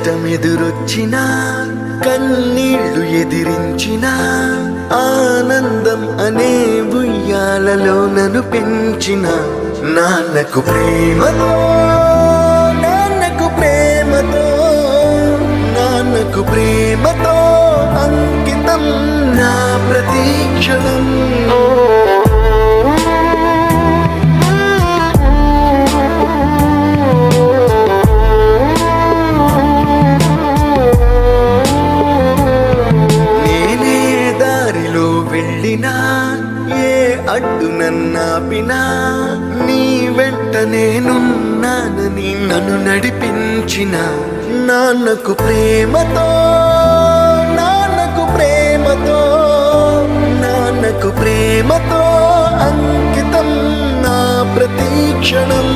కష్టమెదురొచ్చిన కన్నీళ్లు ఎదిరించిన ఆనందం అనే ఉయ్యాలలో నన్ను పెంచిన నాన్నకు ప్రేమతో నాన్నకు ప్రేమతో నాన్నకు ప్రేమతో అంకితం నా ప్రతీక్షణం. నేనే దారిలో వెళ్ళినా ఏ అడ్డు నన్నాపినా నీ వెంట నేనున్నానని నన్ను నడిపించిన నాన్నకు ప్రేమతో నాన్నకు ప్రేమతో నాన్నకు ప్రేమతో అంకితం నా ప్రతీక్షణం.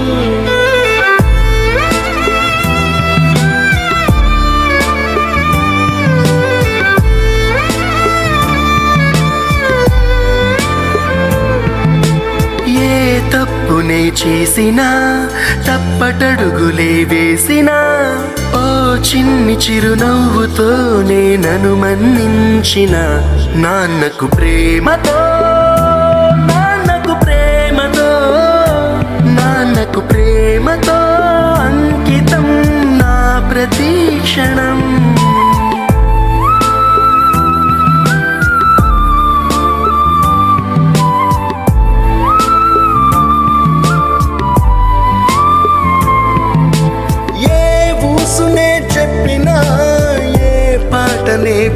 తప్పునే చేసినా తప్పటడుగులే వేసినా ఓ చిన్ని చిరునవ్వుతోనే నన్ను మన్నించిన నాన్నకు ప్రేమతో నాన్నకు ప్రేమతో నాన్నకు ప్రేమతో అంకితం నా ప్రతీక్షణం.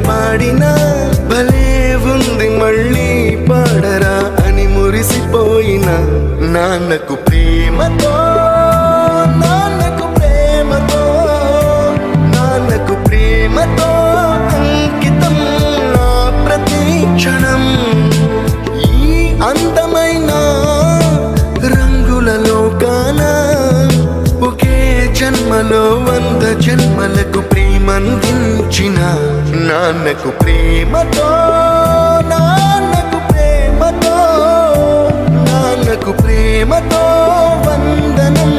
పాడినా భలే ఉంది మళ్ళీ పాడరా అని మురిసిపోయిన నాన్నకు ప్రేమతో నాన్నకు ప్రేమతో నాన్నకు ప్రేమతో అంకితం నా ప్రతీక్షణం. ఈ అందమైన రంగుల లోకాన ఒకే జన్మలో 100 జన్మలకు ప్రేమందించిన నాన్నకు ప్రేమతో నాన్నకు ప్రేమతో నాన్నకు ప్రేమతో వందనం.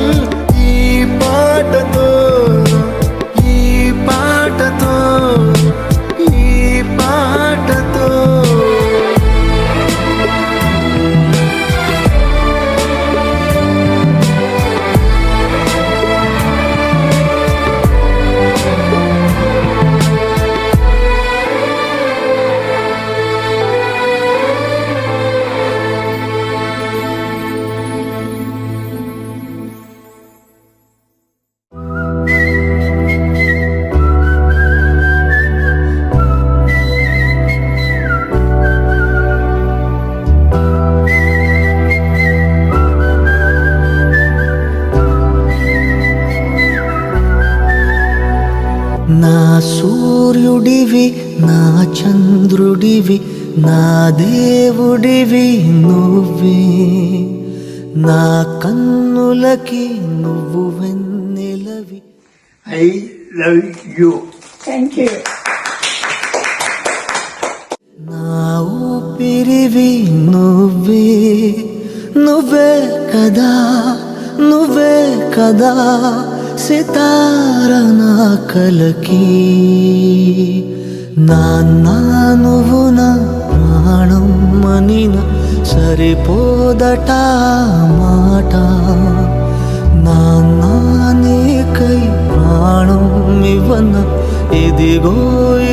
ఈ పాటతో ఈ పాటతో ఈ పాటతో నా సూర్యుడివి నా చంద్రుడివి నా దేవుడివి నువ్వే నా కన్నులకి నువ్వు వెన్నెలవి. I love you. Thank you. నా ఊపిరివి నువ్వే నువ్వే కదా నువ్వే కదా సితార నా కలకి నాన్న నువ్వు నా ప్రాణం మనిన సరిపోదట మాట నాన్న నీకై ప్రాణం ఇవ్వన ఇదిగో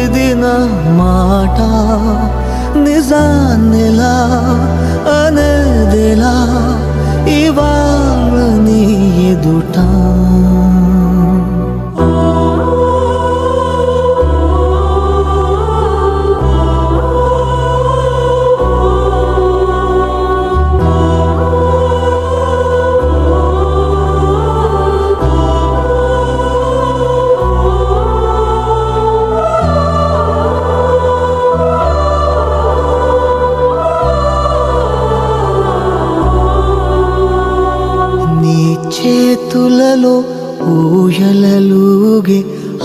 ఇది నా మాట నిజాన్నిలా అనేదిలా ఇవాళ నీ ఎదుట చేతులలో ఊయలలుగే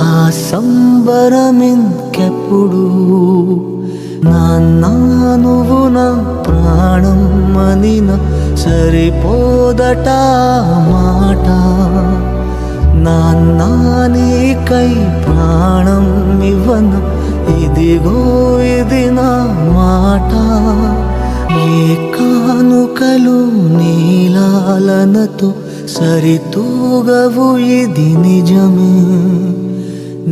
ఆ సంబరమింకెప్పుడు నాన్న నువ్వు నా ప్రాణం మనిన సరిపోదట మాట నాన్న నీకై ప్రాణం ఇవ్వను, ఇదిగో ఇది నా మాట. ఏ కానుకలు నీలాలనతో సరితూగవు, ఇది నిజమే.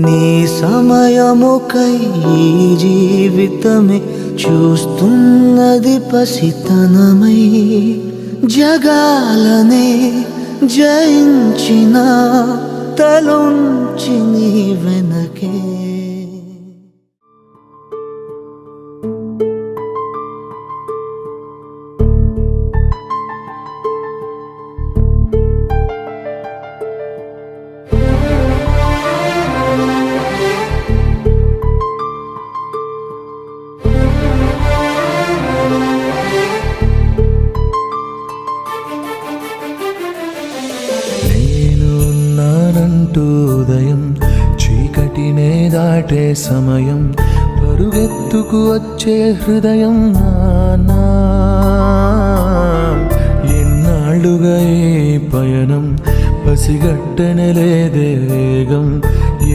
నీ సమయముకై ఈ జీవితమే చూస్తున్నది పసితనమై. జగాలనే జయించిన తలొంచి నీ వెనకే. ఉదయం చీకటినే దాటే సమయం, పరుగెత్తుకు వచ్చే హృదయం నానా. ఎన్నాళ్ళుగా ఈ పయనం పసిగట్టనలేదే వేగం,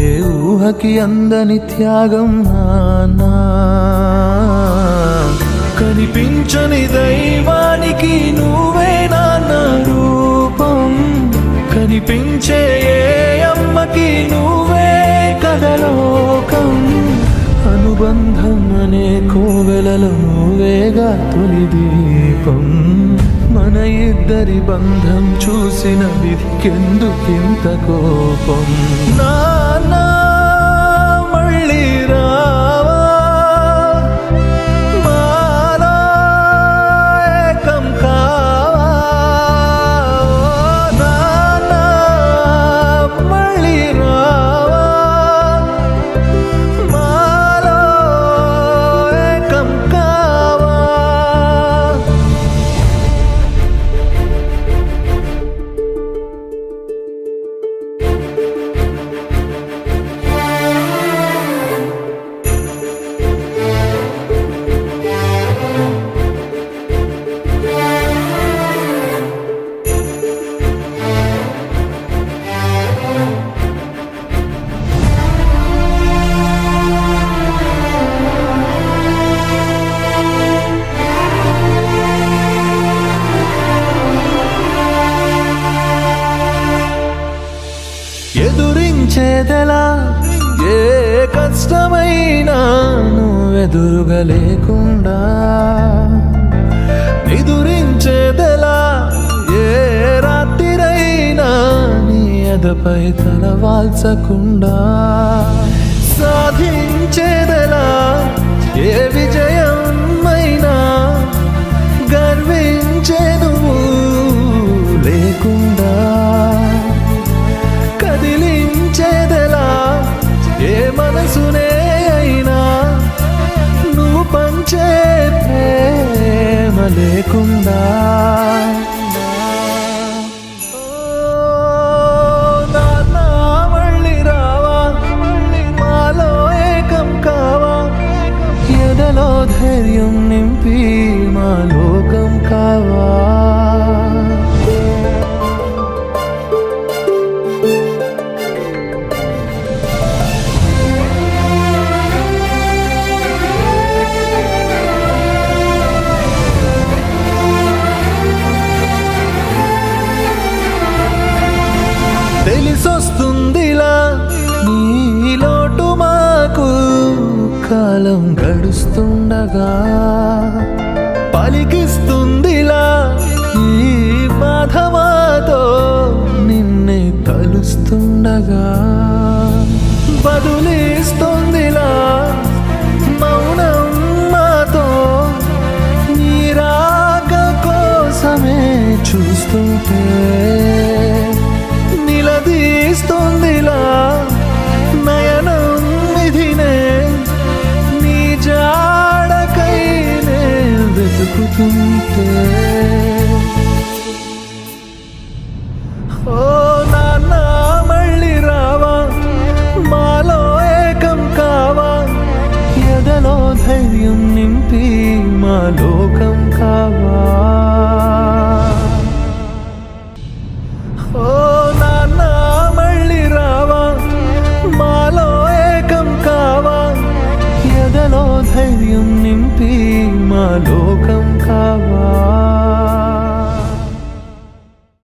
ఏ ఊహకి అందని త్యాగం నానా. కనిపించని దైవానికి నువ్వే నాన్న రూపం, కనిపించే ఏ అమ్మకి నువ్వే కథలోకం. అనుబంధం అనే కోవెలలో నువ్వేగా తొలి దీపం. మన ఇద్దరి బంధం చూసిన విధికెందుకింత కోపం. నాన్నా మళ్ళీ రావా, మాలో ఏకం కావా. నాన్నా మళ్ళీ రావా, మాలో ఏకం కావా. ఎదురించేదెలా ఏ కష్టమైనా నువ్వెదురుగా లేకుండా, నిదురించేదెలా ఏ రాత్రిరైనా నీ ఎదపై తల వాల్చకుండా, సాధించేదెలా ఏ విజయమైనా గర్వించే నువ్వు లేకుండా, కదిలించేదెలా ఏ మనసునే అయినా నువ్వు పంచే ప్రేమ లేకుండా. నాన్న మళ్ళీ రావా, మాలో ఏకం కావా. ఎదలో ధైర్యం నింపి మా లోకం కావా. తెలిసొస్తుందిలా నీ లోటు మాకు, కాలం గడుస్తుండగా పలికిస్తుందిలా ఈ బాధ మాతో నిన్నే కలుస్తుండగా. బదులిస్తుందిలా మౌనం మాతో నీ రాక కోసమే చూస్తుంటే. నిలదీస్తుందిలా నయనం నిధినే నీ జాడకై నే వెతుకుతుంటే. ఓ నాన్న మళ్ళీ రావా, మాలో ఏకం కావా. ఎదలో ధైర్యం నింపి మా లోకం కావా. ఓ నాన్న మళ్ళీ ఎదలో ధైర్యం నింపి మా లోకం